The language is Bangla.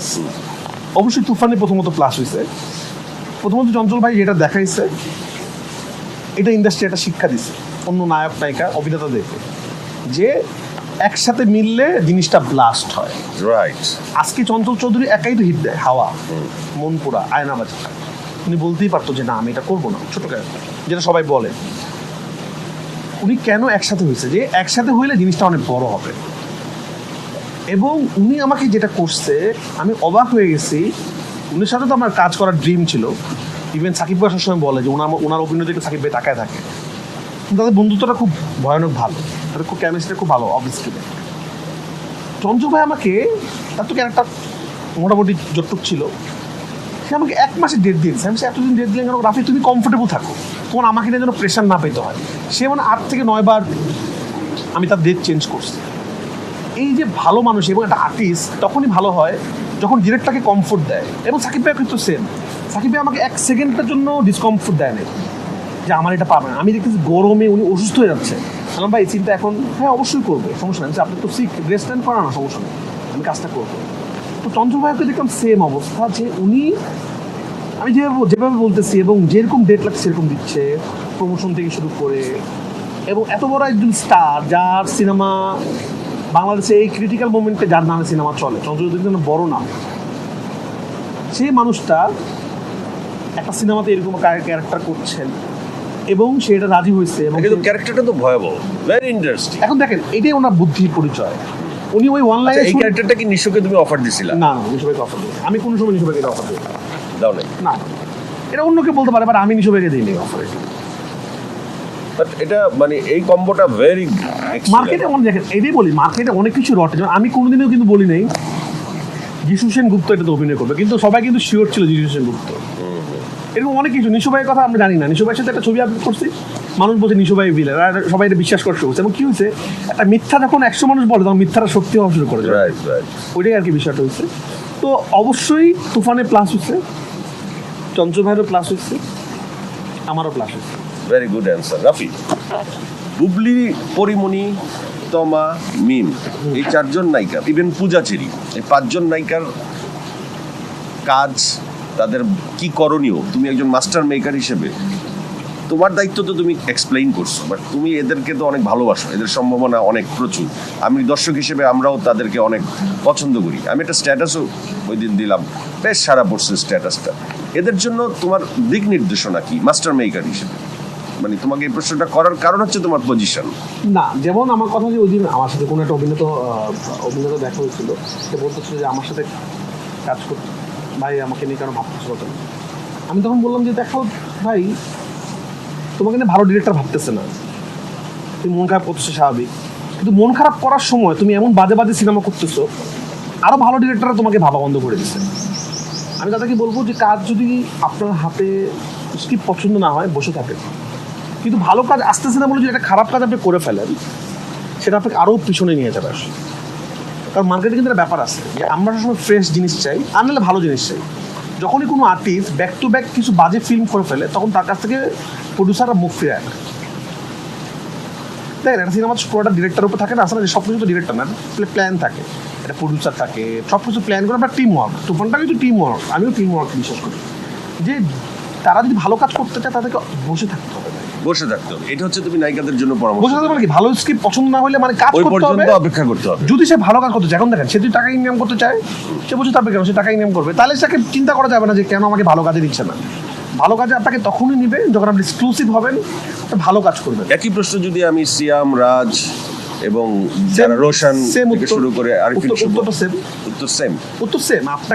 প্লাস। অবশ্যই তুফানে প্রথমত প্লাস হয়েছে, প্রথমত চঞ্চল ভাই যেটা দেখাইছে এটা ইন্ডাস্ট্রি একটা শিক্ষা দিছে অন্য নায়ক নায়িকা অভিনেতাদেরকে, যে একসাথে মিললে জিনিসটা ব্লাস্ট হয়। রাইট। আজকে চঞ্চল চৌধুরী একাই তো হিট দেয়, হাওয়া, মনপুরা, আয়নাবাজি। উনি বলতেই পারতো যে না আমি এটা করবো না, ছোট ক্যারেক্টার, যেটা সবাই বলে। উনি কেন একসাথে হয়েছে, যে একসাথে হইলে জিনিসটা অনেক বড় হবে। এবং উনি আমাকে যেটা করছে আমি অবাক হয়ে গেছি। উনির সাথে তো আমার কাজ করার ড্রিম ছিল। ইভেন সাকিব ভাই সবসময় বলে যে ওনার অভিনয় দেখে সাকিব ভাই তাকায় থাকে। কিন্তু তাদের বন্ধুত্বটা খুব ভয়ানক ভালো, তাদের খুব কেমিস্ট্রি খুব ভালো অবভিয়াসলি। চঞ্চল ভাই আমাকে, তার তো ক্যারেক্টার মোটামুটি যতটুক ছিল, সে আমাকে 1 মাসে ডেট দিয়েছে। আমি সে এতদিন ডেট দিলেন কেন, রাফি তুমি কমফোর্টেবল থাকো, তোমার আমাকে নিয়ে যেন প্রেশার না পেতে হয়। সে মানে 8 থেকে 9 বার আমি তার ডেট চেঞ্জ করছি। এই যে ভালো মানুষ এবং একটা আর্টিস্ট তখনই ভালো হয় যখন ডিরেক্টরকে কমফোর্ট দেয়। এবং সাকিব ভাই কিন্তু সেম, সাকিব ভাই আমাকে 1 সেকেন্ডের জন্য ডিসকমফোর্ট দেয় না যে আমার এটা পাবে না। আমি দেখতেছি গরমে উনি অসুস্থ হয়ে যাচ্ছে, বললাম ভাই চিন্তা এখন, হ্যাঁ অবশ্যই করবে, সমস্যা নেই, আপনি তো সিক, রেস্ট করা না, সমস্যা নেই, আমি কাজটা করবো। তো চঞ্চল ভাইকে দেখলাম সেম অবস্থা, যে উনি আমি যেভাবে বলতেছি এবং যেরকম ডেট লাগছে সেরকম দিচ্ছে, প্রমোশন থেকে শুরু করে। এবং এত বড় একজন স্টার, যার সিনেমা বাংলাদেশে এই ক্রিটিক্যাল মোমেন্টে যার নামে সিনেমা চলে, চঞ্চল চৌধুরী বড় নাম, সেই মানুষটা একটা সিনেমাতে এরকম ক্যারেক্টার করছেন এবং সেটা রাজি হয়েছে। এবং ক্যারেক্টারটা তো ভয়াবহ, ভেরি ইন্টারেস্টিং। এখন দেখেন এটাই ওনার বুদ্ধির পরিচয়। উনি ওই অনলাইনে এই ক্যারেক্টারটা কি নিশোকে তুমি অফার দিছিলা? না না, নিশোভাইকে অফার দিই আমি কোনো সময় নিশোভাইকে অফার দিই দাও নাই? না, এটা অন্যকে বলতে পারে, বাট আমি নিশোভাইকে দিইনি অফার। বাট এটা মানে এই কম্বোটা ভেরি মার্কেটে অনেক, দেখেন এটাই বলি, মার্কেটে অনেক কিছু রটে। যেমন আমি কোনোদিনও কিন্তু বলি নেই যিশু সেনগুপ্ত এটাতে অভিনয় করবে, কিন্তু সবাই কিন্তু শিওর ছিল যিশু সেনগুপ্ত। এরকম অনেক কিছু। নিশোভাইয়ের কথা আমরা জানি না, নিশোভাইয়ের সাথে একটা ছবি আপলোড করছি, মানুষ বলছে নিশোভাই ভিলেন, আর সবাই এটা বিশ্বাস করা শুরু করছে। এবং কি হয়েছে, একটা মিথ্যা যখন 100 মানুষ বলে তখন মিথ্যাটা সত্যি হওয়া শুরু করে যায়। ওইটাই আর কি বিষয়টা হচ্ছে। তো অবশ্যই তুফানে প্লাস হচ্ছে, চঞ্চল ভাইয়েরও প্লাস হচ্ছে, আমারও প্লাস হচ্ছে। Very good answer Rafi. Bubly, Pori Moni, তমা, মিম, এই 4 জন নায়িকা, ইভেন পূজা চেরি, এই 5 জন নায়িকার কাজ, তাদের কি করণীয়, তুমি একজন মাস্টার মেকার হিসেবে তোমার দায়িত্ব তো তুমি এক্সপ্লেইন করছো, বাট তুমি এদেরকে তো অনেক ভালোবাসো, এদের সম্ভাবনা অনেক প্রচুর। আমি দর্শক হিসেবে আমরাও তাদেরকে অনেক পছন্দ করি। আমি একটা স্ট্যাটাসও ওই দিন দিলাম, বেশ সারা পড়ছে স্ট্যাটাসটা। এদের জন্য তোমার দিক নির্দেশনা কি মাস্টার মেকার হিসেবে? মানে তোমাকে এই প্রশ্নটা করার কারণ হচ্ছে তোমার পজিশন। না, যেমন আমার কথা, যে ওই দিন আমার সাথে কোনো একটা অভিনেতা দেখা হয়েছিল, সে বলতেছিল যে আমার সাথে কাজ করতে ভাই আমাকে নিয়ে কেন ভাবতেছিল কেন। আমি তখন বললাম যে দেখো ভাই, তোমাকে নিয়ে ভালো ডিরেক্টর ভাবতেছে না, তুমি মন খারাপ করতেছো স্বাভাবিক, কিন্তু মন খারাপ করার সময় তুমি এমন বাজে বাজে সিনেমা করতেছো, আরও ভালো ডিরেক্টররা তোমাকে ভাবা বন্ধ করে দিচ্ছে। আমি তাদেরকে বলবো যে কাজ যদি আপনার হাতে স্ক্রিপ্ট পছন্দ না হয় বসে থাকে, কিন্তু ভালো কাজ আসতেছে না বলে যদি একটা খারাপ কাজ আপনি করে ফেলেন, সেটা আপনাকে আরও পিছনে নিয়ে যাবে। কারণ মার্কেটে কিন্তু একটা ব্যাপার আছে যে আমরা সবসময় ফ্রেশ জিনিস চাই, আর নাহলে ভালো জিনিস চাই। যখনই কোনো আর্টিস্ট ব্যাক টু ব্যাক কিছু বাজে ফিল্ম করে ফেলে, তখন তার কাছ থেকে প্রডিউসাররা মুখ ফিরে আনে। দেখেন একটা সিনেমা পুরোটা ডিরেক্টরের উপর থাকে না, আসলে সব কিছু তো ডিরেক্টর না, প্ল্যান থাকে, একটা প্রডিউসার থাকে, সব কিছু প্ল্যান করে একটা টিম ওয়ার্ক। তুফানটা কিন্তু টিম ওয়ার্ক, আমিও টিম ওয়ার্ক বিশ্বাস করি। যে তারা যদি ভালো কাজ করতে চায় তাদেরকে বসে থাকতে হবে, বসে থাকতে হবে। এটা হচ্ছে তুমি নায়িকাদের জন্য পরামর্শ। বসে থাকতে মানে কি, ভালো স্ক্রিপ্ট পছন্দ না হলে মানে কাজ করতে হবে, অপেক্ষা করতে হবে। যদি সে ভালো কাজ করতে চায়, এখন দেখেন সে যদি টাকা ইনকাম করতে চায়, সে বসে থাকবে কেন, সে টাকা ইনকাম করবে, তাহলে তাকে চিন্তা করা যাবে না যে কেন আমাকে ভালো কাজে দিচ্ছে না। ভালো কাজে আপনাকে তখনই নিবে যখন আপনি এক্সক্লুসিভ হবেন, ভালো কাজ করবেন। একই প্রশ্ন যদি আমি সিয়াম, রাজ এবং যারা রোশন থেকে শুরু করে আরিফিন, উত্তর সেম, উত্তর সেম। উত্তর সেম। আপনার